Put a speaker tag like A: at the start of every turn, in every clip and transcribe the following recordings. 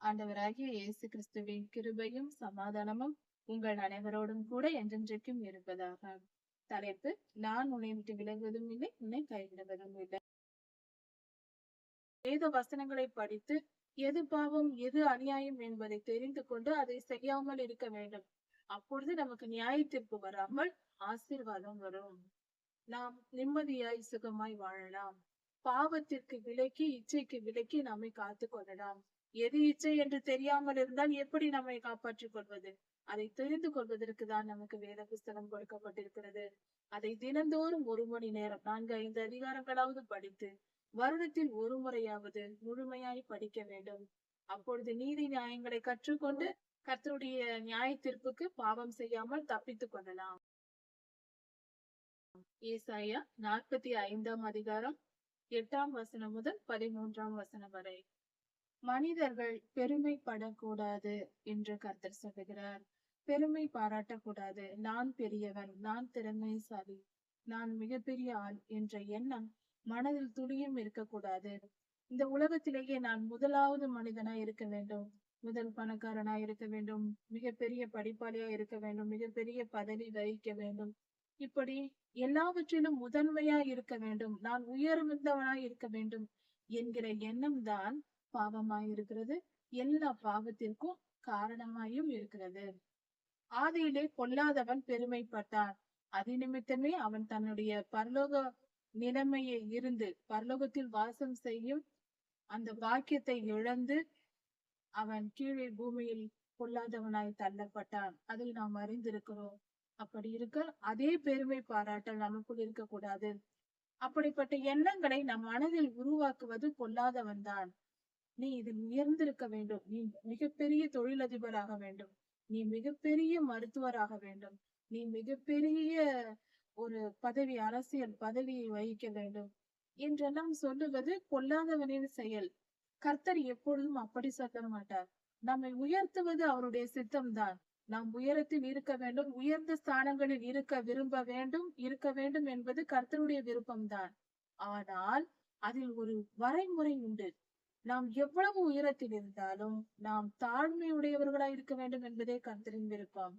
A: ஆண்டவராகிய இயேசு கிறிஸ்துவின் கிருபையும் சமாதானமும் உங்கள் அனைவரோடும் கூட என்றென்றைக்கும் இருப்பதாக. தலைப்பு: நான் உன்னை விட்டு விலகுவதும் இல்லை, உன்னை கைவிடுவதும் இல்லை. வேத வசனங்களை படித்து எது பாவம் எது அநியாயம் என்பதை தெரிந்து கொண்டு அதை செய்யாமல் இருக்க வேண்டும். அப்பொழுது நமக்கு நியாய தீர்ப்பு வராமல் ஆசீர்வாதம் வரும். நாம் நிம்மதியாய் சுகமாய் வாழலாம். பாவத்திற்கு விலக்கி இச்சைக்கு விலக்கி நம்மை காத்துக் கொள்ளலாம். எது இச்சை என்று தெரியாமல் இருந்தால் எப்படி நம்மை காப்பாற்றிக் கொள்வது? அதை தெரிந்து கொள்வதற்கு தான் நமக்கு வேத புஸ்தகம் கொடுக்கப்பட்டிருக்கிறது. அதை தினந்தோறும் 1 மணி நேரம் 4-5 அதிகாரங்களாவது படித்து வருடத்தில் ஒரு முறையாவது முழுமையாய் படிக்க வேண்டும். அப்பொழுது நீதி நியாயங்களை கற்றுக்கொண்டு கர்த்தருடைய நியாய தீர்ப்புக்கு பாவம் செய்யாமல் தப்பித்துக் கொள்ளலாம். ஏசாயா 45 அதிகாரம் 8 வசனம் முதல் 13 வசனம் வரை. மனிதர்கள் பெருமைப்படக்கூடாது என்று கர்த்தர் சொல்லுகிறார். பெருமை பாராட்டக்கூடாது. நான் பெரியவன், நான் திறமைசாலி, நான் மிகப்பெரிய ஆள் என்ற எண்ணம் மனதில் துளியும் இருக்கக்கூடாது. இந்த உலகத்திலேயே நான் முதலாவது மனிதனா இருக்க வேண்டும், முதல் பணக்காரனா இருக்க வேண்டும், மிகப்பெரிய படிப்பாளியா இருக்க வேண்டும், மிகப்பெரிய பதவி வகிக்க வேண்டும், இப்படி எல்லாவற்றிலும் முதன்மையா இருக்க வேண்டும், நான் உயர்ந்தவனா இருக்க வேண்டும் என்கிற எண்ணம் தான் பாவமாய் இருக்கிறது. எல்லா பாவத்திற்கும் காரணமாயும் இருக்கிறது. ஆதியிலே பொல்லாதவன் பெருமைப்பட்டான். அது நிமித்தமே அவன் தன்னுடைய பரலோக நிலைமையை இருந்து பரலோகத்தில் வாசம் செய்யும் அந்த பாக்கியத்தை இழந்து அவன் கீழே பூமியில் பொல்லாதவனாய் தள்ளப்பட்டான். அதில் நாம் அறிந்திருக்கிறோம். அப்படி இருக்க அதே பெருமை பாராட்டல் நமக்குள் இருக்கக்கூடாது. அப்படிப்பட்ட எண்ணங்களை நம் மனதில் உருவாக்குவது பொல்லாதவன் தான். நீ இதில் உயர்ந்திருக்க வேண்டும், நீ மிகப்பெரிய தொழிலதிபராக வேண்டும், நீ மிகப்பெரிய மருத்துவராக வேண்டும், நீ மிகப்பெரிய ஒரு பதவி, அரசியல் பதவியை வகிக்க வேண்டும் என்றெல்லாம் சொல்லுவது பொல்லாதவனின் செயல். கர்த்தர் எப்பொழுதும் அப்படி சொல்ல மாட்டார். நம்மை உயர்த்துவது அவருடைய சித்தம்தான். நாம் உயரத்தில் இருக்க வேண்டும், உயர்ந்த ஸ்தானங்களில் இருக்க வேண்டும் என்பது கர்த்தருடைய விருப்பம்தான். ஆனால் அதில் ஒரு வரைமுறை உண்டு. நாம் எவ்வளவு உயரத்தில் இருந்தாலும் நாம் தாழ்மையுடையவர்களாய் இருக்க வேண்டும் என்பதே கர்த்தரின் விருப்பம்.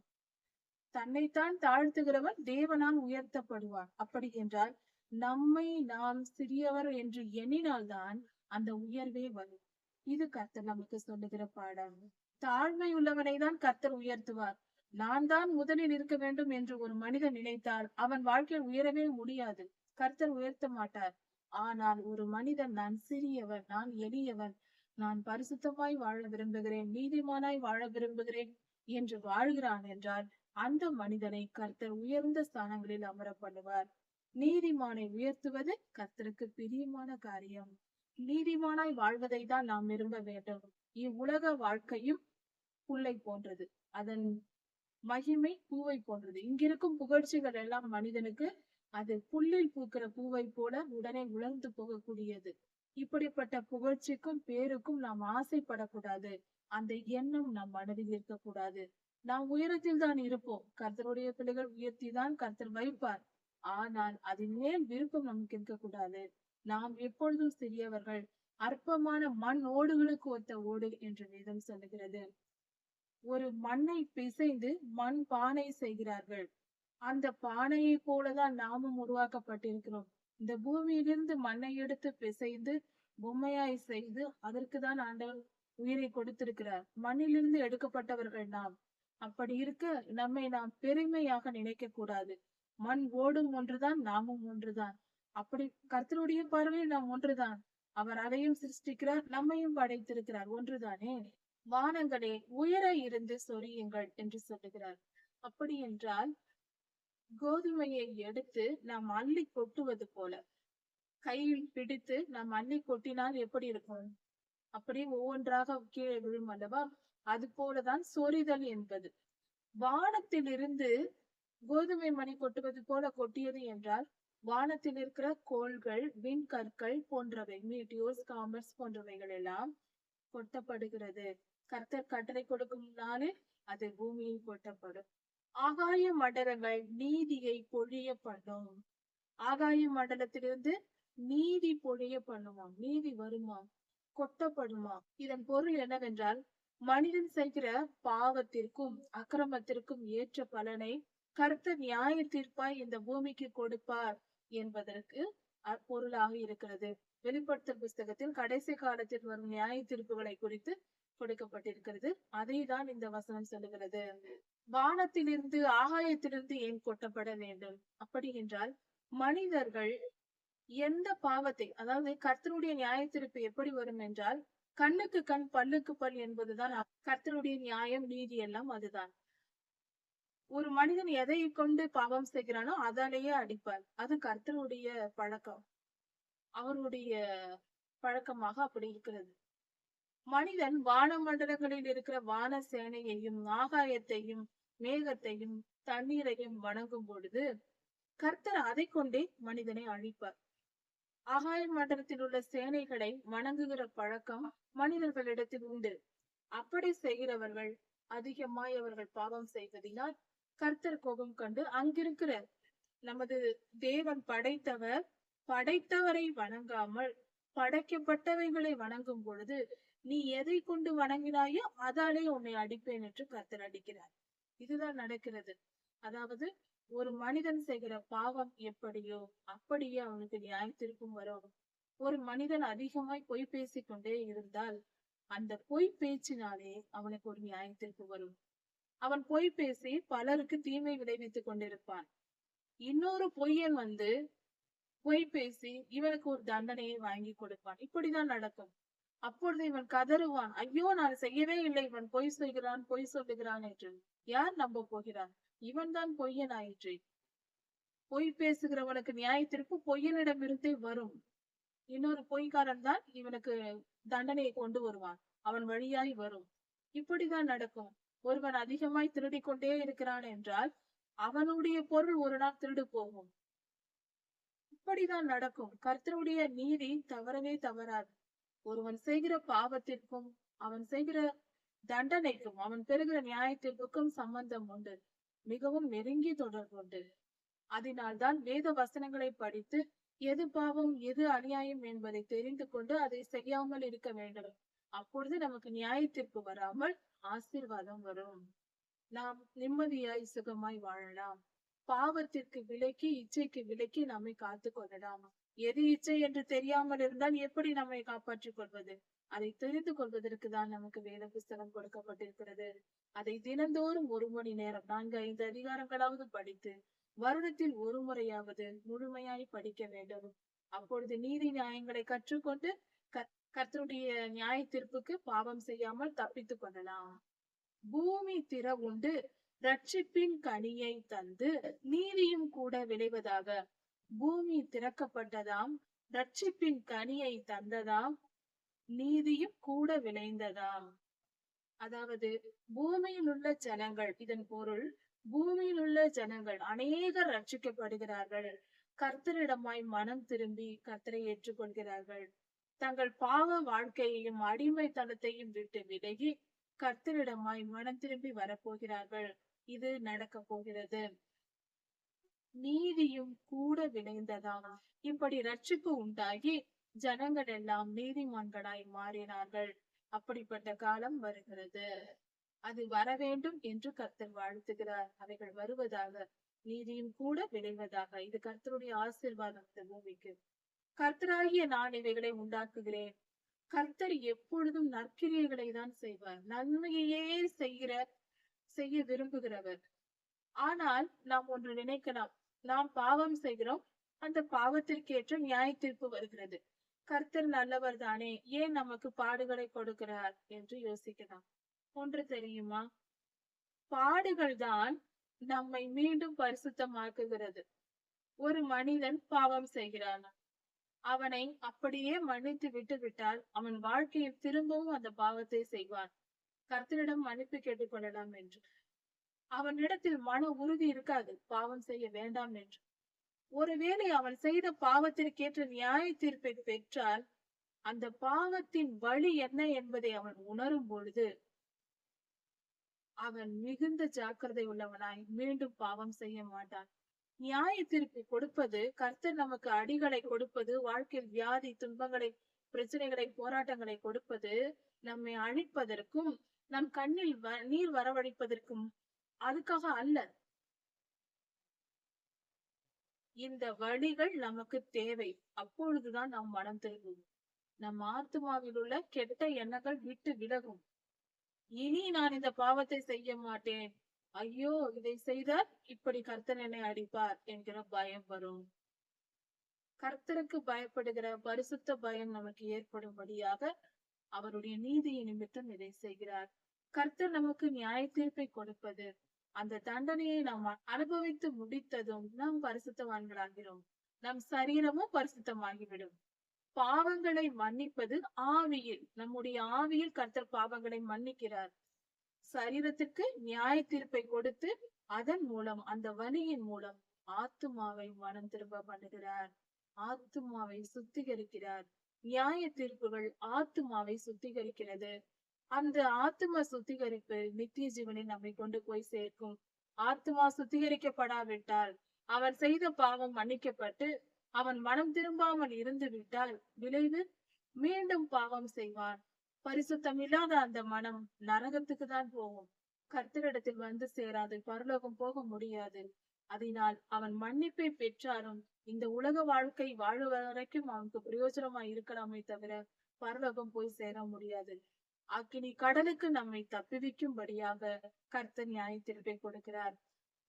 A: தன்னைத்தான் தாழ்த்துகிறவன் தேவனால் உயர்த்தப்படுவான். அப்படி என்றால் நம்மை நாம் சிறியவர் என்று எண்ணினால்தான் அந்த உயர்வே வரும். இது கர்த்தர் நமக்கு சொல்லுகிற பாடம். தாழ்மை உள்ளவனை தான் கர்த்தர் உயர்த்துவார். நான் தான் முதலில் இருக்க வேண்டும் என்று ஒரு மனிதன் நினைத்தால் அவன் வாழ்க்கையில் உயரவே முடியாது. கர்த்தர் உயர்த்த மாட்டார். ஆனால் ஒரு மனிதன் நான் சிறியவன், நான் எளியவன், நான் பரிசுத்தமாய் வாழ விரும்புகிறேன், நீதிமானாய் வாழ விரும்புகிறேன் என்று வாழ்கிறான் என்றால் அந்த மனிதனை கர்த்தர் உயர்ந்த ஸ்தானங்களில் அமர பண்ணுவார். நீதிமானை உயர்த்துவது கர்த்தருக்கு பிரியமான காரியம். நீதிமானாய் வாழ்வதை தான் நாம் விரும்ப வேண்டும். இவ்வுலக வாழ்க்கையும் புல்லை போன்றது, அதன் மகிமை பூவை போன்றது. இங்கிருக்கும் புகழ்ச்சிகள் எல்லாம் மனிதனுக்கு அது புல்லில் பூக்கிற பூவை போல உடனே உலர்ந்து போகக்கூடியது. இப்படிப்பட்ட புகழ்ச்சிக்கும் பேருக்கும் நாம் ஆசைப்படக்கூடாது. அந்த எண்ணம் நம் மனதில் இருக்கக்கூடாது. நாம் உயரத்தில் தான் இருப்போம். கர்த்தருடைய பிள்ளைகள் உயர்த்தி தான் கர்த்தர் வைப்பார். ஆனால் அதன் மேல் விருப்பம் நமக்கு இருக்கக்கூடாது. நாம் எப்பொழுதும் சிறியவர்கள். அற்பமான மண் ஓடுகளுக்கு ஒத்த ஓடு என்று வேதம் சொல்லுகிறது. ஒரு மண்ணை பிசைந்து மண் பானை செய்கிறார்கள். அந்த பானையை போலதான் நாமும் உருவாக்கப்பட்டிருக்கிறோம். இந்த பூமியிலிருந்து மண்ணை எடுத்து பிசைந்து பொம்மையாய் செய்து அதற்குதான் ஆண்டவர் உயிரை கொடுத்திருக்கிறார். மண்ணிலிருந்து எடுக்கப்பட்டவர்கள் நாம். அப்படி இருக்க நம்மை நாம் பெருமையாக நினைக்க கூடாது. மண் ஓடும் ஒன்றுதான், நாமும் ஒன்றுதான். அப்படி கர்த்தருடைய பார்வையில் நாம் ஒன்றுதான். அவர் அதையும் சிருஷ்டிக்கிறார், நம்மையும் படைத்திருக்கிறார், ஒன்றுதானே. வானங்களே உயர இருந்து சொரியுங்கள் என்று சொல்லுகிறார். அப்படி என்றால் கோதுமையை எடுத்து நாம் அள்ளி கொட்டுவது போல கையில் பிடித்து நாம் அள்ளி கொட்டினால் எப்படி இருக்கும்? அப்படியே ஒவ்வொன்றாக கீழே விழும் அல்லவா? அது போலதான் சொரிதல் என்பது. வானத்தில் இருந்து கோதுமை மணி கொட்டுவது போல கொட்டியது என்றால் வானத்தில் இருக்கிற கோள்கள், விண்கற்கள் போன்றவை, மீட்டியோர்ஸ், காமர்ஸ் போன்றவைகள் எல்லாம் கொட்டப்படுகிறது. கர்த்தர் கட்டளை கொடுக்கும் நாளில் அது பூமியில் கொட்டப்படும். ஆகாய மண்டலங்கள் நீதியை பொழிய பண்ணும். ஆகாய மண்டலத்திலிருந்து நீதி பொழிய பண்ணுமாம். நீதி வருமாம், கொட்டப்படுமாம். இதன் பொருள் என்னவென்றால் மனிதன் செய்கிற பாவத்திற்கும் அக்கிரமத்திற்கும் ஏற்ற பலனை கர்த்தர் நியாய தீர்ப்பாய் இந்த பூமிக்கு கொடுப்பார் என்பதற்கு பொருளாக இருக்கிறது. வெளிப்படுத்தல் புஸ்தகத்தில் கடைசி காலத்தில் வரும் நியாய தீர்ப்புகளை குறித்து கொடுக்கப்பட்டிருக்கிறது. அதை தான் இந்த வசனம் சொல்லுகிறது. வானத்திலிருந்து ஆகாயத்திலிருந்து ஏன் கொட்டப்பட வேண்டும்? அப்படி என்றால் மனிதர்கள் எந்த பாவத்தை, அதாவது கர்த்தருடைய நியாய தீர்ப்பு எப்படி வரும் என்றால், கண்ணுக்கு கண் பல்லுக்கு பல் என்பதுதான் கர்த்தருடைய நியாயம், நீதி எல்லாம் அதுதான். ஒரு மனிதன் எதை கொண்டு பாவம் செய்கிறானோ அதாலேயே அடிப்பார். அது கர்த்தருடைய பழக்கம், அவருடைய பழக்கமாக அப்படி இருக்கிறது. மனிதன் வானமண்டலங்களில் இருக்கிற வான சேனையையும் ஆகாயத்தையும் மேகத்தையும் தண்ணீரையும் வணங்கும் பொழுது கர்த்தர் அதை கொண்டே மனிதனை அழிப்பார். ஆகாய மண்டலத்தில் உள்ள சேனைகளை வணங்குகிற பழக்கம் மனிதர்களிடத்தில் உண்டு. அப்படி செய்கிறவர்கள் அதிகமாய் அவர்கள் பாவம் செய்வதினால் கர்த்தர் கோபம் கண்டு அங்கிருக்கிற நமது தேவன் படைத்தவரை வணங்காமல் படைக்கப்பட்டவைகளை வணங்கும் பொழுது நீ எதை கொண்டு வணங்கினாயோ அதாலே உன்னை அடிப்பேன் என்று கர்த்தர் அடிக்கிறார். இதுதான் நடக்கிறது. அதாவது ஒரு மனிதன் செய்கிற பாவம் எப்படியோ அப்படியே அவனுக்கு நியாய தீர்ப்பும் வரும். ஒரு மனிதன் அதிகமாய் பொய் பேசிக்கொண்டே இருந்தால் அந்த பொய் பேச்சினாலே அவனுக்கு ஒரு நியாய தீர்ப்பு வரும். அவன் பொய் பேசி பலருக்கு தீமை விளைவித்துக் கொண்டிருப்பான். இன்னொரு பொய்யன் வந்து பொய் பேசி இவனுக்கு ஒரு தண்டனையை வாங்கி கொடுப்பான். இப்படிதான் நடக்கும். அப்பொழுது இவன் கதறுவான், ஐயோ நான் செய்யவே இல்லை, இவன் பொய் சொல்லுகிறான் என்று. யார் நம்ப போகிறான்? இவன் தான் பொய்யன் ஆயிற்று. பொய் பேசுகிறவனுக்கு நியாய தீர்ப்பு பொய்யனிடம் இருந்தே வரும். இன்னொரு பொய்க்காரன் தான் இவனுக்கு தண்டனையை கொண்டு வருவான், அவன் வழியாய் வரும். இப்படிதான் நடக்கும். ஒருவன் அதிகமாய் திருடிக் கொண்டே இருக்கிறான் என்றால் அவனுடைய பொருள் ஒரு நாள் திருடு போகும். இப்படிதான் நடக்கும். கர்த்தருடைய நீதி தவறவே தவறாது. ஒருவன் செய்கிற பாவத்திற்கும் அவன் செய்கிற தண்டனைக்கும் அவன் பெறுகிற நியாயத்திற்கும் சம்பந்தம் உண்டு, மிகவும் நெருங்கிய தொடர்பு உண்டு. அதனால்தான் வேத வசனங்களை படித்து எது பாவம் எது அநியாயம் என்பதை தெரிந்து கொண்டு அதை செய்யாமல் இருக்க வேண்டும். அப்பொழுது நமக்கு நியாய தீர்ப்பு வராமல் ஆசீர்வாதம் வரும். நாம் நிம்மதியாய் சுகமாய் வாழலாம். பாவத்திற்கு விலக்கி இச்சைக்கு விலக்கி நம்மை காத்துக் கொள்ளலாம். எது இச்சை என்று தெரியாமல் இருந்தால் எப்படி நம்மை காப்பாற்றிக் கொள்வது? அதை தெரிந்து கொள்வதற்கு தான் நமக்கு வேத புஸ்தகம் கொடுக்கப்பட்டிருக்கிறது. அதை தினந்தோறும் 1 மணி நேரம் 4-5 அதிகாரங்களாவது படித்து வருடத்தில் ஒரு முறையாவது முழுமையாய் படிக்க வேண்டும். அப்பொழுது நீதி நியாயங்களை கற்றுக்கொண்டு கர்த்தருடைய நியாய தீர்ப்புக்கு பாவம் செய்யாமல் தப்பித்துக் கொள்ளலாம். பூமி திற உண்டு ரட்சிப்பின் கனியை தந்து நீதியும் கூட விளைவதாக. பூமி திறக்கப்பட்டதாம், ரட்சிப்பின் கனியை தந்ததாம், நீதியும் கூட விளைந்ததாம். அதாவது பூமியில் உள்ள ஜனங்கள், இதன் பொருள் பூமியில் உள்ள ஜனங்கள் அநேகர் ரட்சிக்கப்படுகிறார்கள். கர்த்தரிடமாய் மனம் திரும்பி கர்த்தரை ஏற்றுக்கொள்கிறார்கள். தங்கள் பாவ வாழ்க்கையையும் அடிமைத்தனத்தையும் விட்டு விலகி கர்த்தரிடமாய் மனம் திரும்பி வரப்போகிறார்கள். இது நடக்க போகிறது. நீதியும் கூட விளைந்ததாம். இப்படி ரட்சிப்பு உண்டாகி ஜனங்கள் எல்லாம் நீதிமான்களாய் மாறினார்கள். அப்படிப்பட்ட காலம் வருகிறது. அது வர வேண்டும் என்று கர்த்தர் வாழ்த்துகிறார். அவைகள் வருவதாக, நீதியும் கூட விளைவதாக. இது கர்த்தருடைய ஆசீர்வாதம் இந்த பூமிக்கு. கர்த்தராகிய நான் இவைகளை உண்டாக்குகிறேன். கர்த்தர் எப்பொழுதும் நற்கிரியைகளை தான் செய்வார். நன்மையே செய்ய விரும்புகிறவர். ஆனால் நாம் ஒன்று நினைக்கலாம், நாம் பாவம் செய்கிறோம், அந்த பாவத்திற்கேற்ற நியாய தீர்ப்பு வருகிறது. கர்த்தர் நல்லவர் தானே, ஏன் நமக்கு பாடுகளை கொடுக்கிறார் என்று யோசிக்கலாம். ஒன்று தெரியுமா? பாடுகள் தான் நம்மை மீண்டும் பரிசுத்தமாக்குகிறது. ஒரு மனிதன் பாவம் செய்கிறான், அவனை அப்படியே மன்னித்து விட்டு விட்டால் அவன் வாழ்க்கையில் திரும்பவும் அந்த பாவத்தை செய்வான். கர்த்தரிடம் மன்னிப்பு கேட்டுக்கொள்ளலாம் என்று. அவனிடத்தில் மன உறுதி இருக்காது பாவம் செய்ய வேண்டாம் என்று. ஒருவேளை அவன் செய்த பாவத்திற்கேற்ற நியாய தீர்ப்பை பெற்றால் அந்த பாவத்தின் வழி என்ன என்பதை அவன் உணரும் பொழுது அவன் மிகுந்த ஜாக்கிரதை உள்ளவனாய் மீண்டும் பாவம் செய்ய மாட்டான். நியாய தீர்ப்பு கொடுப்பது, கர்த்தர் நமக்கு அடிகளை கொடுப்பது, வாழ்க்கையில் வியாதி துன்பங்களை பிரச்சனைகளை போராட்டங்களை கொடுப்பது நம்மை அழிப்பதற்கும் நம் கண்ணில் நீர் வரவழைப்பதற்கும் அதுக்காக அல்ல. இந்த வழிகள் நமக்கு தேவை. அப்பொழுதுதான் நாம் மனம் திரும்புவோம். நம் ஆத்துமாவில் உள்ள கெட்ட எண்ணங்கள் விட்டு விலகும். இனி நான் இந்த பாவத்தை செய்ய மாட்டேன், ஐயோ இதை செய்தால் இப்படி கர்த்தர் என்னை அடிப்பார் என்கிற பயம் வரும். கர்த்தருக்கு பயப்படுகிற பரிசுத்த பயம் நமக்கு ஏற்படும்படியாக அவருடைய நீதியை நிமித்தம் இதை செய்கிறார். கர்த்தர் நமக்கு நியாய தீர்ப்பை கொடுப்பது, அந்த தண்டனையை நாம் அனுபவித்து முடித்ததும் நாம் பரிசுத்தவான்களாகிறோம். நம் சரீரமும் பரிசுத்தமாகிவிடும். பாவங்களை மன்னிப்பது ஆவியில், நம்முடைய ஆவியில் கர்த்தர் பாவங்களை மன்னிக்கிறார். சரீரத்திற்கு நியாய தீர்ப்பை கொடுத்து அதன் மூலம், அந்த வழியின் மூலம் ஆத்துமாவை மனம் திரும்ப பண்ணுகிறார். ஆத்துமாவை சுத்திகரிக்கிறார். நியாய தீர்ப்புகள் ஆத்துமாவை சுத்திகரிக்கிறது. அந்த ஆத்தும சுத்திகரிப்பு நித்திய ஜீவனை நம்மை கொண்டு போய் சேர்க்கும். ஆத்துமா சுத்திகரிக்கப்படாவிட்டால், அவன் செய்த பாவம் மன்னிக்கப்பட்டு அவன் மனம் திரும்பாமல் இருந்து விட்டால் விளைவு மீண்டும் பாவம் செய்வான். பரிசுத்தம் இல்லாத அந்த மனம் நரகத்துக்கு தான் போகும். கர்த்தரிடத்தில் வந்து சேராது, பரலோகம் போக முடியாது. அதனால் அவன் மன்னிப்பை பெற்றாலும் இந்த உலக வாழ்க்கை வாழும் வரைக்கும் அவனுக்கு பிரயோஜனமா இருக்கலாமே தவிர பரலோகம் போய் சேர முடியாது. அக்கினி கடலுக்கு நம்மை தப்புவிக்கும்படியாக கர்த்தர் நியாய தீர்ப்பை கொடுக்கிறார்.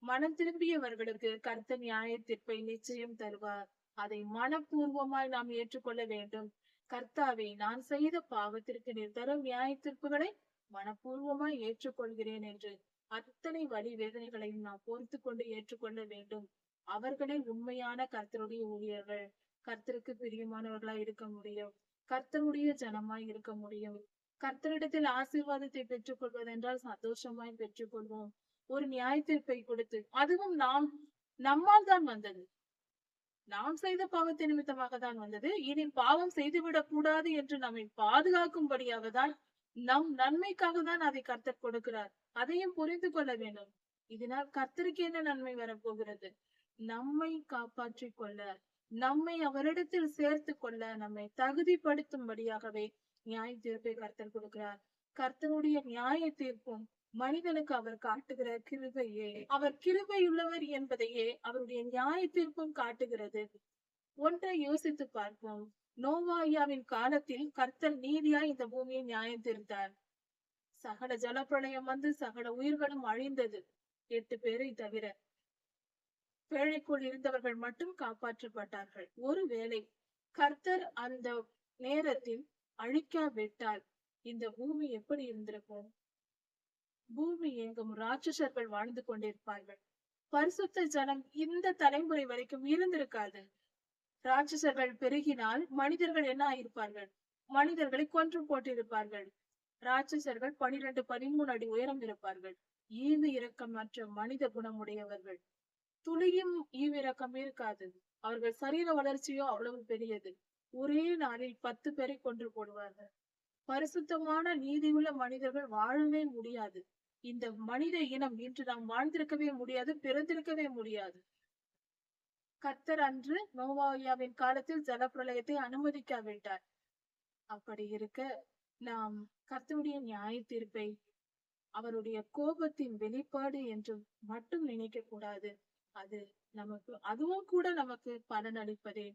A: மனம் திரும்பியவர்களுக்கு கர்த்தர் நியாய தீர்ப்பை நிச்சயம் தருவார். அதை மனப்பூர்வமாய் நாம் ஏற்றுக்கொள்ள வேண்டும். கர்த்தாவே, நான் செய்த பாவத்திற்கு நீர் தரும் நியாய தீர்ப்புகளை மனப்பூர்வமாய் ஏற்றுக்கொள்கிறேன் என்று அத்தனை வலி வேதனைகளையும் நாம் பொறுத்து கொண்டு ஏற்றுக்கொள்ள வேண்டும். அவர்களே உண்மையான கர்த்தருடைய ஊழியர்கள். கர்த்தருக்கு பிரியமானவர்களாய் இருக்க முடியும். கர்த்தருடைய ஜனமாய் இருக்க முடியும். கர்த்தரிடத்தில் ஆசீர்வாதத்தை பெற்றுக் கொள்வதென்றால் சந்தோஷமாய் பெற்றுக்கொள்வோம். ஒரு நியாய தீர்ப்பை கொடுத்து, அதுவும் நம்மால் தான் வந்தது. நாம் செய்த பாவத்தை நிமித்தமாக தான் வந்தது. இனி பாவம் செய்துவிடக் கூடாது என்று நம்மை பாதுகாக்கும்படியாக தான், நம் நன்மைக்காக தான் அதை கர்த்தர் கொடுக்கிறார். அதையும் புரிந்து கொள்ள வேண்டும். இதனால் கர்த்தருக்கு என்ன நன்மை வரப்போகிறது? நம்மை காப்பாற்றிக் கொள்ள, நம்மை அவரிடத்தில் சேர்த்து கொள்ள, நம்மை தகுதிப்படுத்தும்படியாகவே நியாய தீர்ப்பை கர்த்தர் கொடுக்கிறார். கர்த்தருடைய நியாய தீர்ப்பும் மனிதனுக்கு அவர் காட்டுகிற கிருபையே, அவர் கிருபையுள்ளவர் என்பதையே அவருடைய நியாய தீர்ப்பும் காட்டுகிறது. ஒன்றை யோசித்து பார்ப்போம். நோவாயாவின் காலத்தில் கர்த்தர் நீதியாய் இந்த பூமியை நியாயம் தீர்த்தார். சகல ஜலப்பிரளயம் வந்து சகல உயிர்களும் அழிந்தது, 8 பேரை தவிர. பேழைக்குள் இருந்தவர்கள் மட்டும் காப்பாற்றப்பட்டார்கள். ஒருவேளை கர்த்தர் அந்த நேரத்தில் அழிக்காவிட்டால் இந்த பூமி எப்படி இருந்திருக்கும்? பூமி எங்கும் ராட்சசர்கள் வாழ்ந்து கொண்டிருப்பார்கள். பரிசுத்த ஜனம் இந்த தலைமுறை வரைக்கும் இருந்திருக்காது. ராட்சசர்கள் பெருகினால் மனிதர்கள் என்ன ஆயிருப்பார்கள்? மனிதர்களை கொன்று போட்டிருப்பார்கள். ராட்சசர்கள் 12, 13 அடி உயரம் இருப்பார்கள். ஈவு இரக்கமற்ற மனித குணமுடையவர்கள். துளியும் ஈவிரக்கம் இருக்காது. அவர்கள் சரீர வளர்ச்சியோ அவ்வளவு பெரியது. ஒரே நாளில் 10 பேரை கொன்று போடுவார்கள். பரிசுத்தமான நீதியுள்ள மனிதர்கள் வாழவே முடியாது. இந்த மனித இனம் இன்று நாம் வாழ்ந்திருக்கவே முடியாது, பிறந்திருக்கவே முடியாது. கர்த்தர் அன்று நோவாயாவின் காலத்தில் ஜலப்பிரளயத்தை அனுமதிக்காவிட்டார். அப்படி இருக்க நாம் கர்த்தருடைய நியாய தீர்ப்பை அவருடைய கோபத்தின் வெளிப்பாடு என்று மட்டும் நினைக்க கூடாது. அதுவும் கூட நமக்கு பலனளிப்பதே.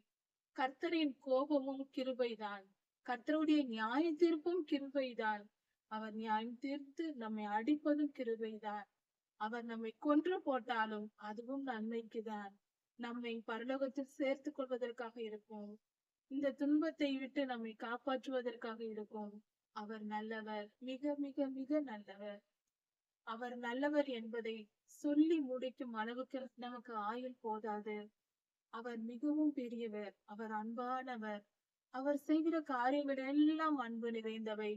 A: கர்த்தரின் கோபமும் கிருபைதான். கர்த்தருடைய நியாய தீர்ப்பும் கிருபைதான். அவர் நியாயம் தீர்த்து நம்மை அடிப்பதும் கிருபைதான். அவர் நம்மை கொன்று போட்டாலும் அதுவும் நன்மைக்குதான். நம்மை பரலோகத்தில் சேர்த்துக் கொள்வதற்காக இருக்கும். இந்த துன்பத்தை விட்டு நம்மை காப்பாற்றுவதற்காக இருக்கும். அவர் நல்லவர், மிக மிக மிக நல்லவர். அவர் நல்லவர் என்பதை சொல்லி முடிக்கும் அளவுக்கு நமக்கு ஆயுள் போதாது. அவர் மிகவும் பெரியவர். அவர் அன்பானவர். அவர் செய்கிற காரியங்கள் எல்லாம் அன்பு நிறைந்தவை.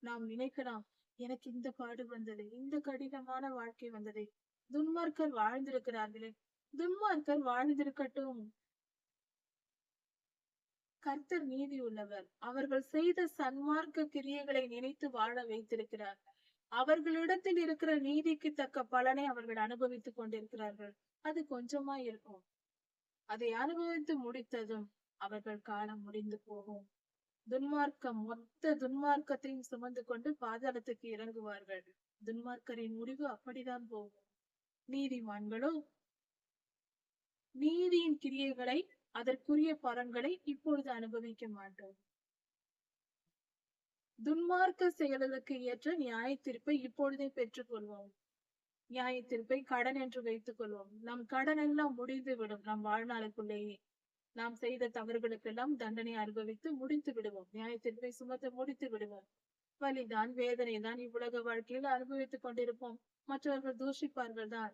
A: நாம் நினைக்கலாம், எனக்கு இந்த பாடு வந்தது, இந்த கடினமான வாழ்க்கை வந்தது. துன்மார்க்கர் வாழ்ந்திருக்கிறார்களே, துன்மார்க்கர் வாழ்ந்திருக்கட்டும். கர்த்தர் நீதி உள்ளவர். அவர்கள் செய்த சன்மார்க்க கிரியைகளை நினைத்து வாழ வைத்திருக்கிறார். அவர்களிடத்தில் இருக்கிற நீதிக்கு தக்க பலனை அவர்கள் அனுபவித்துக் கொண்டிருக்கிறார்கள். அது கொஞ்சமா இருக்கும். அதை அனுபவித்து முடித்ததும் அவர்கள் காலம் முடிந்து போகும். துன்மார்க்கம் மொத்த துன்மார்க்கத்தையும் சுமந்து கொண்டு பாதாளத்துக்கு இறங்குவார்கள். துன்மார்க்கரின் முடிவு அப்படித்தான் போகும். நீதிமான்களோ நீதியின் கிரியைகளை, அதற்குரிய பலன்களை இப்பொழுது அனுபவிக்க மாட்டோம். துன்மார்க்க செயல்களுக்கு ஏற்ற நியாய தீர்ப்பை இப்பொழுதே பெற்றுக் கொள்வோம். நியாய தீர்ப்பை கடன் என்று வைத்துக் கொள்வோம். நம் கடன் எல்லாம் முடிந்து விடும். நம் வாழ்நாளுக்குள்ளேயே நாம் செய்த தவறுகளுக்கெல்லாம் தண்டனை அனுபவித்து முடித்து விடுவோம். நியாய தீர்ப்பை சுமத்த முடித்து விடுவோம். வலிதான், வேதனை தான் இவ்வுலக வாழ்க்கையில் அனுபவித்துக் கொண்டிருப்போம். மற்றவர்கள் தூஷிப்பார்கள் தான்.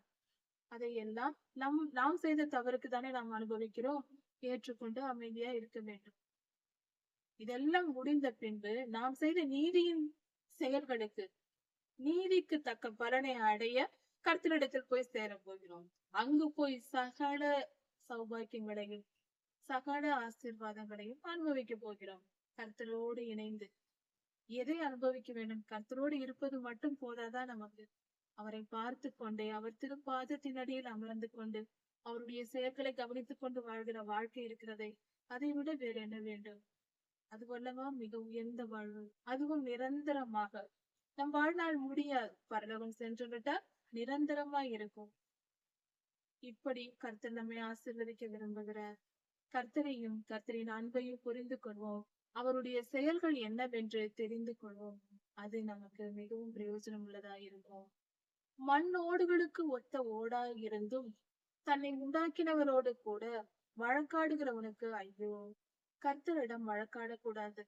A: அதையெல்லாம் நாம் செய்த தவறுக்கு தானே நாம் அனுபவிக்கிறோம். ஏற்றுக்கொண்டு அமைதியா இருக்க வேண்டும். இதெல்லாம் முடிந்த பின்பு நாம் செய்த நீதியின் செயல்களுக்கு, நீதிக்கு தக்க பலனை அடைய கர்த்தரிடத்தில் போய் சேர போகிறோம். அங்கு போய் சகல சௌபாக்கியங்களையும் சகல ஆசீர்வாதங்களையும் அனுபவிக்க போகிறோம். கர்த்தரோடு இணைந்து எதை அனுபவிக்க வேண்டும்? கர்த்தரோடு இருப்பது மட்டும் போதாதா நமக்கு? அவரை பார்த்து கொண்டே, அவர் திருப்பாதத்தின் அடியில் அமர்ந்து கொண்டு அவருடைய செயல்களை கவனித்துக் கொண்டு வாழ்கிற வாழ்க்கை இருக்கிறதை அதை விட வேற என்ன வேண்டும்? அதுவல்லவா மிக உயர்ந்த வாழ்வு. அதுவும் நிரந்தரமாக. நம் வாழ்நாள் முடியாது. பரலோகம் சென்று விட்டால் நிரந்தரமா இருக்கும். இப்படி கர்த்தர் நம்மை ஆசீர்வதிக்க விரும்புகிறார். கர்த்தரையும் கர்த்தரின் அன்பையும் புரிந்து கொள்வோம். அவருடைய செயல்கள் என்னவென்று தெரிந்து கொள்வோம். அது நமக்கு மிகவும் பிரயோஜனம் உள்ளதா இருக்கும். மண்ணோடுகளுக்கு ஒத்த ஓடாய் இருந்தும் தன்னை உண்டாக்கினவரோடு கூட வழக்காடுகிறவனுக்கு ஐயோ. கர்த்தரிடம் வழக்காடக்கூடாது.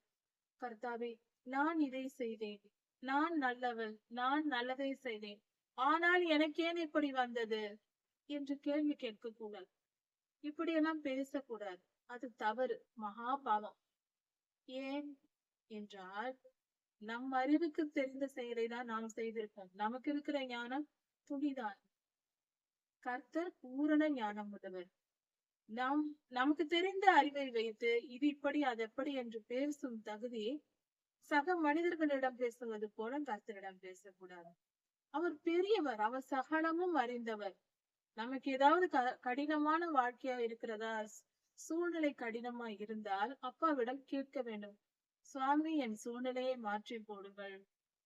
A: கர்த்தாவே, நான் இதை செய்தேன், நான் நல்லவள், நான் நல்லதை செய்தேன், ஆனால் எனக்கேன் இப்படி வந்தது என்று கேள்வி கேட்க கூடாது. இப்படியெல்லாம் பேசக்கூடாது. அது தவறு, மகா பாவம். ஏன் என்றால் நம் அறிவுக்கு தெரிந்த செயலை தான் நாம் செய்திருக்கோம். நமக்கு இருக்கிற ஞானம் துணிதான். கர்த்தர் பூரண ஞானம் உள்ளவர். நமக்கு தெரிந்த அறிவை வைத்து இது இப்படி அது எப்படி என்று பேசும் தகுதி சக மனிதர்களிடம் பேசுவது போல கர்த்தரிடம் பேசக்கூடாது. அவர் பெரியவர், அவர் சகலமும் அறிந்தவர். நமக்கு ஏதாவது கடினமான வாழ்க்கையா இருக்கிறதா, சூழ்நிலை கடினமா இருந்தால் அப்பாவிடம் கேட்க வேண்டும். சுவாமி, என் சூழ்நிலையை மாற்றி போடுங்கள்,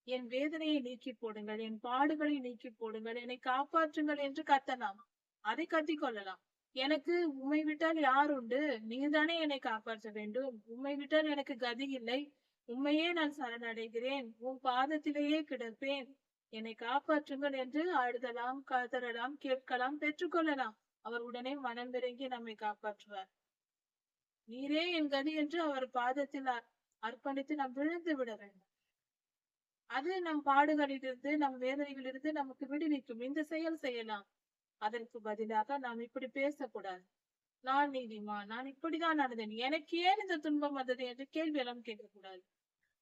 A: என் வேதனையை நீக்கி போடுங்கள், என் பாடுகளை நீக்கி போடுங்கள், என்னை காப்பாற்றுங்கள் என்று கத்தலாம். அதை கத்திக் கொள்ளலாம். எனக்கு உம்மை விட்டால் யார் உண்டு? நீதானே என்னை காப்பாற்ற வேண்டும். உம்மை விட்டால் எனக்கு கதி இல்லை. உண்மையே நான் சரணடைகிறேன். உன் பாதத்திலேயே கிடப்பேன். என்னை காப்பாற்றுங்கள் என்று அழுதலாம், கதறலாம், கேட்கலாம், பெற்றுக்கொள்ளலாம். அவர் உடனே மனம் விரங்கி நம்மை காப்பாற்றுவார். நீரே என் கதி என்று அவர் பாதத்தில் அர்ப்பணித்து நாம் விழுந்து விட வேண்டும். அது நம் பாடுகளிலிருந்து, நம் வேதனைகளிலிருந்து நமக்கு விடுவிக்கும். இந்த செயல் செய்யலாம். அதற்கு பதிலாக நாம் இப்படி பேசக்கூடாது. நான் நீதிமான், நான் இப்படிதான் நடந்தேன், எனக்கு ஏன் இந்த துன்பம் வந்தது என்று கேள்வி எல்லாம் கேட்கக்கூடாது.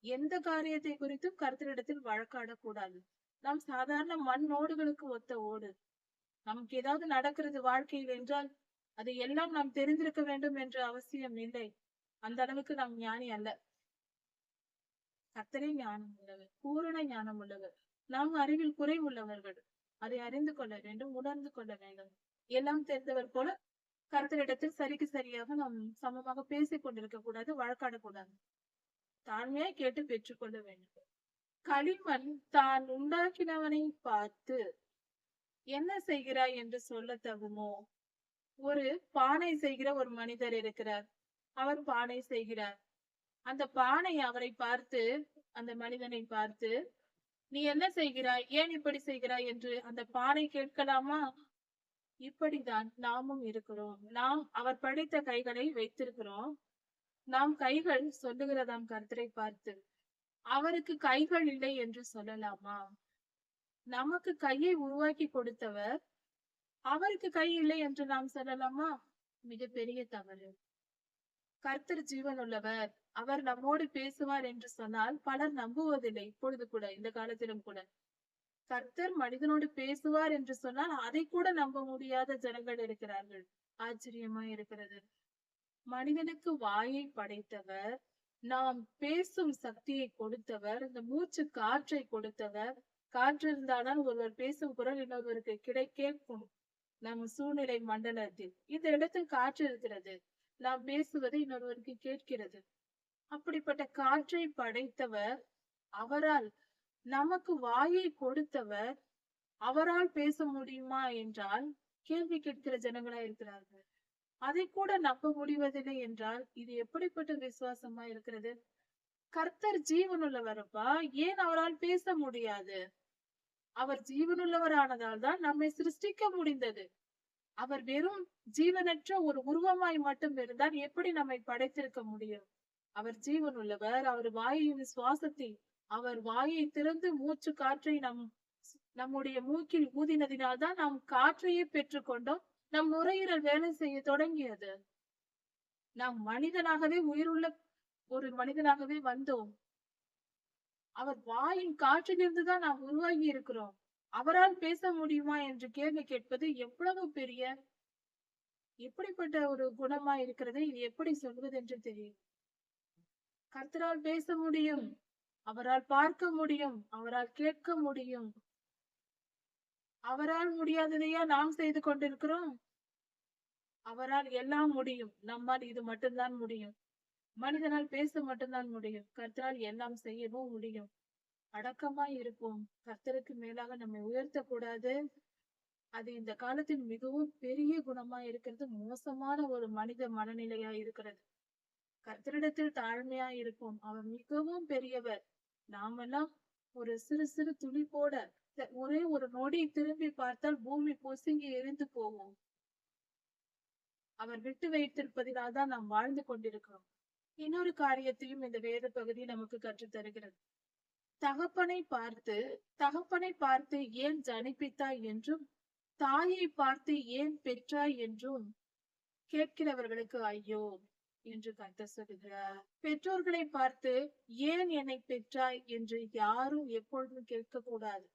A: எந்த காரியத்தை குறித்தும் கர்த்தரிடத்தில் வழக்காடக்கூடாது. நாம் சாதாரண மண்ணோடுகளுக்கு ஒத்த ஓடு. நமக்கு ஏதாவது நடக்கிறது வாழ்க்கையில் என்றால் அதை எல்லாம் நாம் தெரிந்திருக்க வேண்டும் என்ற அவசியம் இல்லை. அந்த அளவுக்கு நாம் ஞானி அல்ல. கர்த்தரே ஞானம் உள்ளவர், பூரண ஞானம் உள்ளவர். நாம் அறிவில் குறைவுள்ளவர்கள். அதை அறிந்து கொள்ள வேண்டும், உணர்ந்து கொள்ள வேண்டும். எல்லாம் தெரிந்தவர் போல கர்த்தரிடத்தில் சரிக்கு சரியாக நாம் சமமாக பேசிக் கொண்டிருக்க கூடாது, வழக்காடக்கூடாது. தாழ்மையா கேட்டு பெற்றுக்கொள்ள வேண்டும். களிமண் தான் உண்டாக்கினவனை பார்த்து என்ன செய்கிறாய் என்று சொல்ல தகுமோ? ஒரு பானை செய்கிற ஒரு மனிதர் இருக்கிறார். அவர் பானை செய்கிறார். அந்த பானை அவரை பார்த்து, அந்த மனிதனை பார்த்து, நீ என்ன செய்கிறாய், ஏன் இப்படி செய்கிறாய் என்று அந்த பானை கேட்கலாமா? இப்படிதான் நாமும் இருக்கிறோம். நாம் அவர் படைத்த கைகளை வைத்திருக்கிறோம். நாம் கைகள் சொல்லுகிறதாம் கர்த்தரை பார்த்து, அவருக்கு கைகள் இல்லை என்று சொல்லலாமா? நமக்கு கையை உருவாக்கி கொடுத்தவர் அவருக்கு கை இல்லை என்று நாம் சொல்லலாமா? மிகப்பெரிய தவறு. கர்த்தர் ஜீவன் உள்ளவர், அவர் நம்மோடு பேசுவார் என்று சொன்னால் பலர் நம்புவதில்லை. இப்பொழுது கூட, இந்த காலத்திலும் கூட கர்த்தர் மனிதனோடு பேசுவார் என்று சொன்னால் அதை கூட நம்ப முடியாத ஜனங்கள் இருக்கிறார்கள். ஆச்சரியமா இருக்கிறது. மனிதனுக்கு வாயை படைத்தவர், நாம் பேசும் சக்தியை கொடுத்தவர், இந்த மூச்சு காற்றை கொடுத்தவர். காற்று இருந்தால்தான் ஒருவர் பேசும் குரல் இன்னொருவருக்கு கேட்கும். நம் சூழ்நிலை மண்டலத்தில் இந்த இடத்தில் காற்று இருக்கிறது. நாம் பேசுவது இன்னொருவருக்கு கேட்கிறது. அப்படிப்பட்ட காற்றை படைத்தவர், அவரால் நமக்கு வாயை கொடுத்தவர், அவரால் பேச முடியுமா என்றால் கேள்வி கேட்கிற ஜனங்களா இருக்கிறார்கள். அதை கூட நம்ப முடிவதில்லை என்றால் இது எப்படிப்பட்ட விசுவாசமா இருக்கிறது? கர்த்தர் ஜீவனுள்ளவரப்பா, ஏன் அவரால் பேச முடியாது? அவர் ஜீவனுள்ளவரானதால் தான் நம்மை சிருஷ்டிக்க முடிந்தது. அவர் வெறும் ஜீவனற்ற ஒரு உருவமாய் மட்டும் இருந்தால் எப்படி நம்மை படைத்திருக்க முடியும்? அவர் ஜீவனுள்ளவர். அவர் வாயின் சுவாசத்தை, அவர் வாயை திறந்து மூச்சு காற்றை நம்முடைய மூக்கில் ஊதினதினால் தான் நாம் காற்றையே பெற்றுக்கொண்டோம். நம் நுரையீரல் வேலை செய்ய தொடங்கியது. நாம் மனிதனாகவே, உயிருள்ள ஒரு மனிதனாகவே வந்தோம். அவர் வாயின் காற்றிலிருந்து தான் நாம் உருவாகி இருக்கிறோம். அவரால் பேச முடியுமா என்று கேள்வி கேட்பது எவ்வளவு பெரிய, எப்படிப்பட்ட ஒரு குணமா இருக்கிறது. இது எப்படி சொல்வது என்று தெரியும். கர்த்தரால் பேச முடியும், அவரால் பார்க்க முடியும், அவரால் கேட்க முடியும். அவரால் முடியாததையா நாம் செய்து கொண்டிருக்கிறோம்? அவரால் எல்லாம் முடியும். நம்மால் இது மட்டும்தான் முடியும். மனிதனால் பேச மட்டும்தான் முடியும். கர்த்தரால் எல்லாம் செய்யவும் முடியும். அடக்கமாய் இருப்போம். கர்த்தருக்கு மேலாக நம்மை உயர்த்த கூடாது. அது இந்த காலத்தில் மிகவும் பெரிய குணமா இருக்கிறது. மோசமான ஒரு மனித மனநிலையா இருக்கிறது. கர்த்தரிடத்தில் தாழ்மையா இருப்போம். அவர் மிகவும் பெரியவர். நாமெல்லாம் ஒரு சிறு சிறு துளி போட, ஒரே ஒரு நொடி திரும்பி பார்த்தால் பூமி பொசுங்கி எரிந்து போவோம். அவர் விட்டு வைத்திருப்பதினால் தான் நாம் வாழ்ந்து கொண்டிருக்கிறோம். இன்னொரு காரியத்தையும் இந்த வேத பகுதி நமக்கு கற்றுத் தருகிறது. தகப்பனை பார்த்து ஏன் ஜனிப்பித்தாய் என்றும், தாயை பார்த்து ஏன் பெற்றாய் என்றும் கேட்கிறவர்களுக்கு ஐயோ என்று கர்த்தர் சொல்கிறார். பெற்றோர்களை பார்த்து ஏன் என்னை பெற்றாய் என்று யாரும் எப்பொழுதும் கேட்க கூடாது.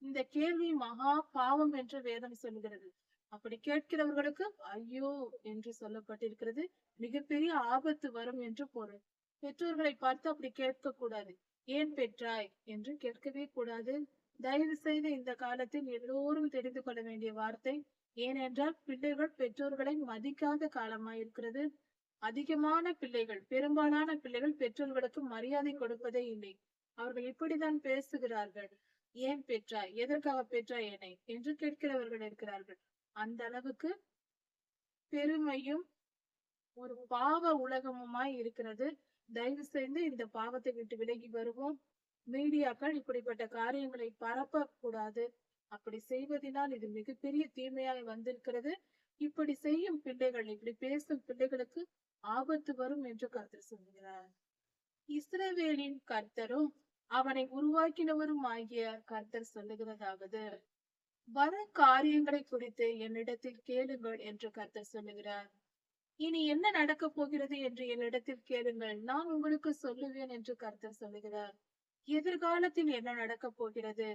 A: இந்த கேள்வி மகா பாவம் என்று வேதம் சொல்கிறது. அப்படி கேட்கிறவர்களுக்கு ஐயோ என்று சொல்லப்பட்டிருக்கிறது. மிகப்பெரிய ஆபத்து வரும் என்று பொருள். பெற்றோர்களை பார்த்து அப்படி கேட்க கூடாது. ஏன் பெற்றாய் என்று கேட்கவே கூடாது. தயவு செய்து இந்த காலத்தில் எல்லோரும் தெரிந்து கொள்ள வேண்டிய வார்த்தை. ஏனென்றால் பிள்ளைகள் பெற்றோர்களை மதிக்காத காலமாயிருக்கிறது. அதிகமான பிள்ளைகள், பெரும்பாலான பிள்ளைகள் பெற்றோர்களுக்கு மரியாதை கொடுப்பதே இல்லை. அவர்கள் இப்படித்தான் பேசுகிறார்கள். ஏன் பெற்றாய், எதற்காக பெற்றாய் என்னை என்று கேட்கிறவர்கள் இருக்கிறார்கள். அந்த அளவுக்கு பெருமையும் ஒரு பாவ உலகமுமாய் இருக்கிறது. தயவு செய்து இந்த பாவத்தை விட்டு விலகி வருவோம். மீடியாக்கள் இப்படிப்பட்ட காரியங்களை பரப்ப கூடாது. அப்படி செய்வதனால் இது மிகப்பெரிய தீமையாக வந்திருக்கிறது. இப்படி செய்யும் பிள்ளைகள், இப்படி பேசும் பிள்ளைகளுக்கு ஆபத்து வரும் என்று கர்த்தர் சொல்கிறார். இஸ்ரவேலின் கர்த்தரும் அவனை உருவாக்கினவரும் ஆகிய கர்த்தர் சொல்லுகிறதாவது, வரும் காரியங்களை குறித்து என்னிடத்தில் கேளுங்கள் என்று கர்த்தர் சொல்லுகிறார். இனி என்ன நடக்க போகிறது என்று என்னிடத்தில் கேளுங்கள், நான் உங்களுக்கு சொல்லுவேன் என்று கர்த்தர் சொல்லுகிறார். எதிர்காலத்தில் என்ன நடக்க போகிறது?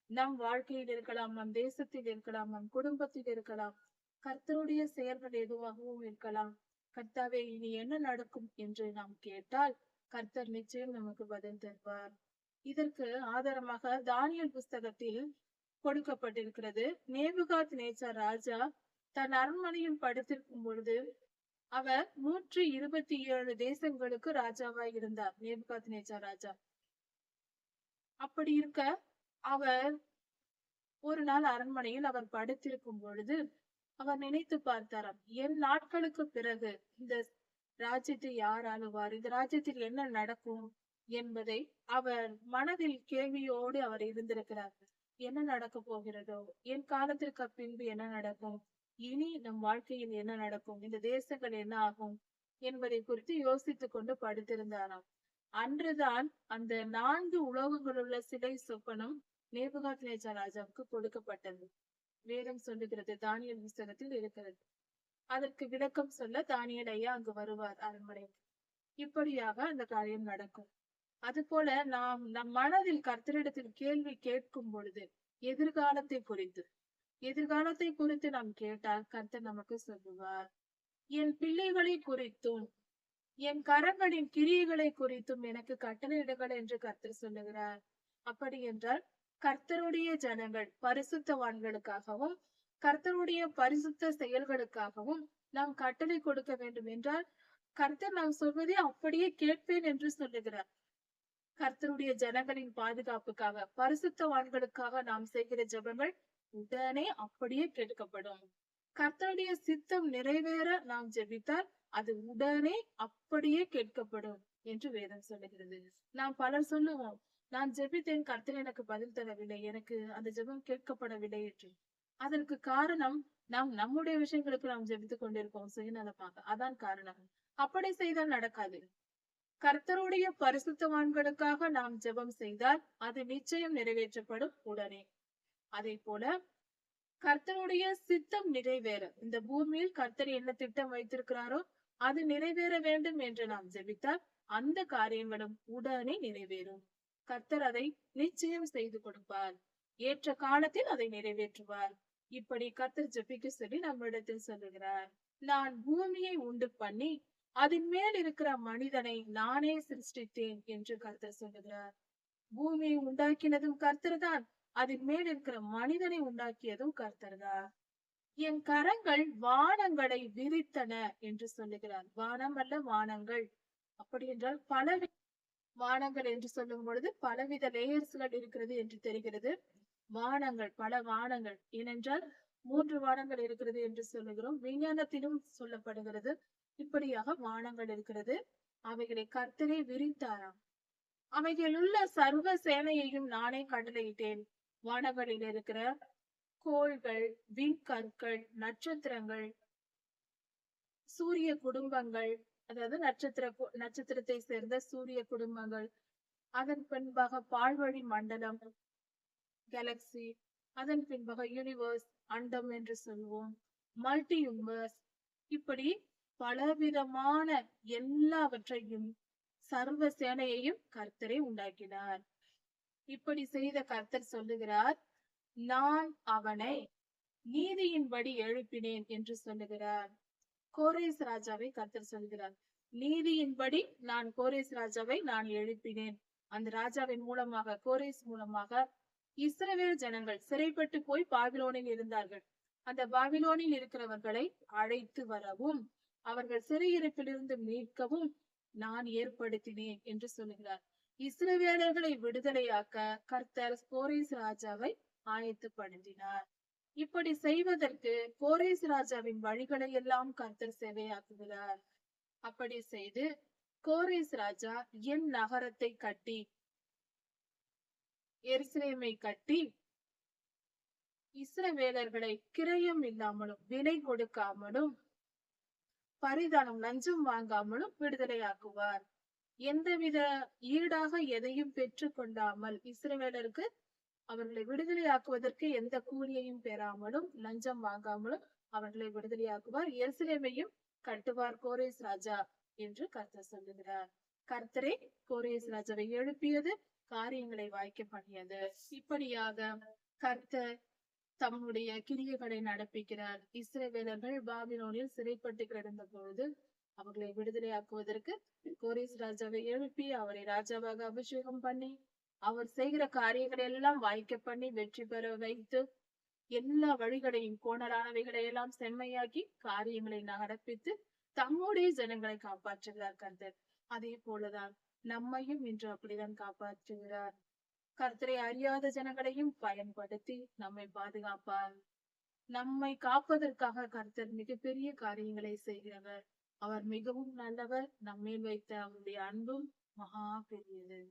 A: நம் வாழ்க்கையில் இருக்கலாம், நம் தேசத்தில் இருக்கலாம், நம் குடும்பத்தில் இருக்கலாம், கர்த்தருடைய செயல்கள் எதுவாகவும் இருக்கலாம். கர்த்தாவே இனி என்ன நடக்கும் என்று நாம் கேட்டால் கர்த்தர் நிச்சயம் நமக்கு பதில் தருவார். இதற்கு ஆதாரமாக தானியேல் புஸ்தகத்தில் கொடுக்கப்பட்டிருக்கிறது. நேபுகாத் நேச்சார் ராஜா தன் அரண்மனையில் படுத்திருக்கும் பொழுது அவர் 127 தேசங்களுக்கு ராஜாவாய் இருந்தார். நேபுகாத் நேச்சார் ராஜா. அப்படி இருக்க அவர் ஒரு நாள் அரண்மனையில் அவர் படுத்திருக்கும் பொழுது அவர் நினைத்து பார்த்தாராம், என் நாட்களுக்கு பிறகு இந்த ராஜ்யத்தை யார் ஆளுவார், இந்த ராஜ்யத்தில் என்ன நடக்கும் என்பதை அவர் மனதில் கேள்வியோடு அவர் இருந்திருக்கிறார். என்ன நடக்க போகிறதோ, என் காலத்திற்கு பின்பு என்ன நடக்கும், இனி நம் வாழ்க்கையில் என்ன நடக்கும், இந்த தேசங்கள் என்ன ஆகும் என்பதை குறித்து யோசித்துக் கொண்டு படுத்திருந்தாராம். அன்றுதான் அந்த 4 உலோகங்களுள்ள சிலை சொப்பனம் நேபுகாத் நேச்சார் ராஜாவுக்கு கொடுக்கப்பட்டது. வேதம் சொல்லுகிறது, தானியேல் புஸ்தகத்தில் இருக்கிறது. அதற்கு விளக்கம் சொல்ல தானியேல் ஐயா அங்கு வருவார் அரண்மனைக்கு. இப்படியாக அந்த காரியம் நடக்கும். அது போல நாம் நம் மனதில் கர்த்தரிடத்தில் கேள்வி கேட்கும் பொழுது எதிர்காலத்தை குறித்து நாம் கேட்டால் கர்த்தர் நமக்கு சொல்லுவார். என் பிள்ளைகளை குறித்தும் என் கரங்களின் கிரியைகளை குறித்தும் எனக்கு கட்டளையிடுங்கள் என்று கர்த்தர் சொல்லுகிறார். அப்படி என்றால் கர்த்தருடைய ஜனங்கள் பரிசுத்தவான்களுக்காகவும் கர்த்தருடைய பரிசுத்த செயல்களுக்காகவும் நாம் கட்டளை கொடுக்க வேண்டும் என்றால் கர்த்தர் நாம் சொல்வதை அப்படியே கேட்பேன் என்று சொல்லுகிறார். கர்த்தருடைய ஜனங்களின் பாதுகாப்புக்காக, பரிசுத்தவான்களுக்காக நாம் செய்கிற ஜெபங்கள் உடனே அப்படியே கேட்கப்படும். கர்த்தருடைய சித்தம் நிறைவேற நாம் ஜெபித்தால் அது உடனே அப்படியே கேட்கப்படும் என்று வேதம் சொல்லுகிறது. நாம் பலர் சொல்லுவோம், நான் ஜெபித்தேன், கர்த்தர் எனக்கு பதில் தரவில்லை, எனக்கு அந்த ஜெபம் கேட்கப்படவில்லை என்று. அதற்கு காரணம், நாம் நம்முடைய விஷயங்களுக்கு நாம் ஜெபித்துக் கொண்டிருக்கோம் சுயநலமாக. அதான் காரணம். அப்படி செய்தால் நடக்காது. கர்த்தருடைய பரிசுத்தவான்களுக்காக நாம் ஜெபம் செய்தால் அது நிச்சயம் நிறைவேற்றப்படும் உடனே. அதே போல கர்த்தருடைய சித்தம் நிறைவேற, இந்த பூமியில் கர்த்தர் என்ன திட்டம் வைத்திருக்கிறாரோ அது நிறைவேற வேண்டும் என்று நாம் ஜெபித்தால் அந்த காரியங்களும் உடனே நிறைவேறும். கர்த்தர் அதை நிச்சயம் செய்து கொடுப்பார். ஏற்ற காலத்தில் அதை நிறைவேற்றுவார். இப்படி கர்த்தர் ஜெபிக்க சொல்லி நம்மிடத்தில் சொல்லுகிறார். நான் பூமியை உண்டு பண்ணி அதன் மேல் இருக்கிற மனிதனை நானே சிருஷ்டித்தேன் என்று கர்த்தர் சொல்லுகிறார். பூமியை உண்டாக்கினதும் கர்த்தர் தான், அதன் மேல் இருக்கிற மனிதனை உண்டாக்கியதும் கர்த்தர் தான். என் கரங்கள் வானங்களை விரித்தன என்று சொல்லுகிறார். வானம் அல்ல, வானங்கள். அப்படி என்றால் வானங்கள் என்று சொல்லும் பொழுது பலவித லேயர்ஸ்கள் இருக்கிறது என்று தெரிகிறது. வானங்கள், பல வானங்கள். ஏனென்றால் 3 வானங்கள் இருக்கிறது என்று சொல்லுகிறோம். விஞ்ஞானத்திலும் சொல்லப்படுகிறது. இப்படியாக வானங்கள் இருக்கிறது. அவைகளை கர்த்தரே விரித்தாராம். அவைகளில் உள்ள சர்வ சேனையையும் நானே கட்டளையிட்டேன். வானங்களில் இருக்கிற கோள்கள், விண்கற்கள், நட்சத்திரங்கள், சூரிய குடும்பங்கள், அதாவது நட்சத்திரத்தை சேர்ந்த சூரிய குடும்பங்கள், அதன் பின்பாக பால்வழி மண்டலம், கேலக்சி, அதன் பின்பாக யூனிவர்ஸ், அண்டம் என்று சொல்லுவோம், மல்டி யூனிவர்ஸ், இப்படி பலவிதமான எல்லாவற்றையும் சர்வ சேனையையும் கர்த்தரே உண்டாக்கினார். இப்படி செய்த கர்த்தர் சொல்லுகிறார், நான் அவனை நீதியின்படி எழுப்பினேன் என்று சொல்லுகிறார். கோரேஸ் ராஜாவை கர்த்தர் சொல்கிறார், நீதியின்படி நான் கோரேஸ் ராஜாவை நான் எழுப்பினேன். அந்த ராஜாவின் மூலமாக, கோரேஸ் மூலமாக இஸ்ரவேல் ஜனங்கள் சிறைப்பட்டு போய் பாபிலோனில் இருந்தார்கள். அந்த பாபிலோனில் இருக்கிறவர்களை அழைத்து வரவும் அவர்கள் சிறையிருப்பிலிருந்து மீட்கவும் நான் ஏற்படுத்தினேன் என்று சொல்லுகிறார். இஸ்ரவேலர்களை விடுதலையாக்க கர்த்தர் கோரேஸ் ராஜாவை ஆயத்தப்படுத்தினார். இப்படி செய்வதற்கு கோரேஸ் ராஜாவின் வழிகளை எல்லாம் கர்த்தர் சேவையாக்குகிறார். அப்படி செய்து கோரேஸ் ராஜா என் நகரத்தை கட்டி, எருசலேமை கட்டி, இஸ்ரவேலர்களை கிரயம் இல்லாமலும் விலை கொடுக்காமலும் பரிதானம் லஞ்சம் வாங்காமலும் விடுதலையாக்குவார். எந்தவித ஈடாக எதையும் பெற்று கொண்டாமல் இஸ்ரவேலருக்கு அவர்களை விடுதலையாக்குவதற்கு எந்த கூலியையும் பெறாமலும் லஞ்சம் வாங்காமலும் அவர்களை விடுதலையாக்குவார். எருசலேமையும் கட்டுவார் கோரேஸ் ராஜா என்று கர்த்தர் சொல்லுகிறார். கர்த்தரே கோரேஸ் ராஜாவை எழுப்பியது, காரியங்களை வாய்க்க பண்ணியது. இப்படியாக கர்த்தர் தம்முடைய கிரியைகளை நடப்பிக்கிறார். இஸ்ரவேலர்கள் பாபிலோனில் சிறைப்பட்டு கிடந்த பொழுது அவர்களை விடுதலையாக்குவதற்கு கோரேஸ் ராஜாவை எழுப்பி அவரை ராஜாவாக அபிஷேகம் பண்ணி அவர் செய்கிற காரியங்களை எல்லாம் வாய்க்க பண்ணி வெற்றி பெற வைத்து எல்லா வழிகளையும், கோணலானவைகளை எல்லாம் செம்மையாக்கி காரியங்களை நடப்பித்து தம்முடைய ஜனங்களை காப்பாற்றுகிறார் கர்த்தர். அதே போலதான் நம்மையும் இன்று அப்படிதான் காப்பாற்றுகிறார். கர்த்தரை அறியாத ஜனங்களையும் பயன்படுத்தி நம்மை பாதுகாப்பார். நம்மை காப்பதற்காக கர்த்தர் மிகப்பெரிய காரியங்களை செய்கிறவர். அவர் மிகவும் நல்லவர். நம்மேல் வைத்த அவருடைய அன்பும் மகா பெரியது.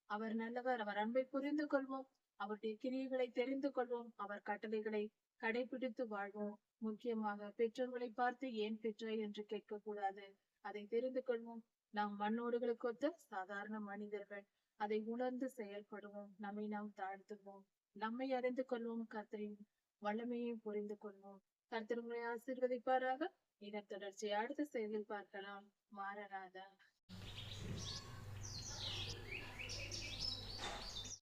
A: அவர் நல்லவர். அவர் அன்பை புரிந்து கொள்வோம். அவருடைய கிரியைகளை தெரிந்து கொள்வோம். அவர் கட்டளைகளை கடைபிடித்து வாழ்வோம். முக்கியமாக பெற்றோர்களை பார்த்து ஏன் பெற்றாய் என்று கேட்கக்கூடாது. அதை தெரிந்து கொள்வோம். நாம் மண்ணோடுகளுக்கு ஒத்த சாதாரண மனிதர்கள். அதை உணர்ந்து செயல்படுவோம். நம்மை நாம் தாழ்த்துவோம். நம்மை அறிந்து கொள்வோம். கர்த்தரின் வல்லமையை புரிந்து கொள்வோம். கர்த்தர் உங்களை ஆசீர்வதிப்பாராக. இதன் தொடர்ச்சியை அடுத்த செய்தியில் பார்க்கலாம். மாரநாதா.